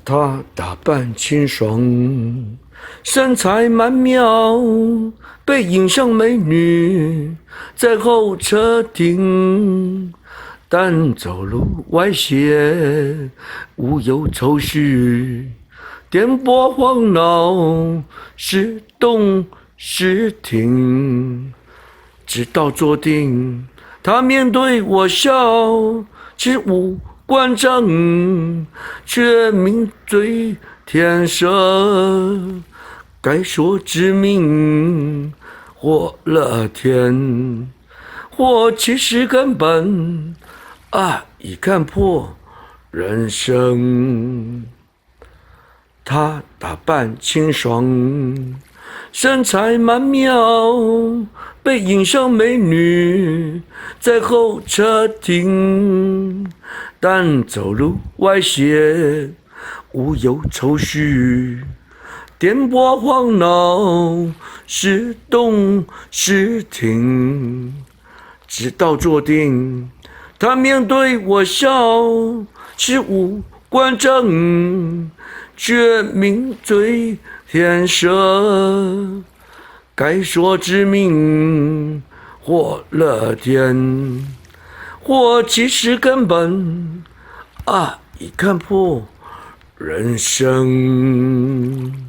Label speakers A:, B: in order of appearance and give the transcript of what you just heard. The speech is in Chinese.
A: 她打扮清爽，身材曼妙，背影像美女，在候车亭，但走路歪斜，无有愁绪，颠簸晃脑，时动时停，直到坐定。她面对我笑，其无关正，却抿嘴舔舌，该说致命，或乐天，或其实根本已看破人生。她打扮清爽，身材曼妙，背影像美女，在候车亭，但走路歪斜，无有愁绪，颠簸晃脑，时动时停，直到坐定。她面对我笑，其无关正，却抿嘴舔舌，该说致命，或乐天，或其实根本已看破人生。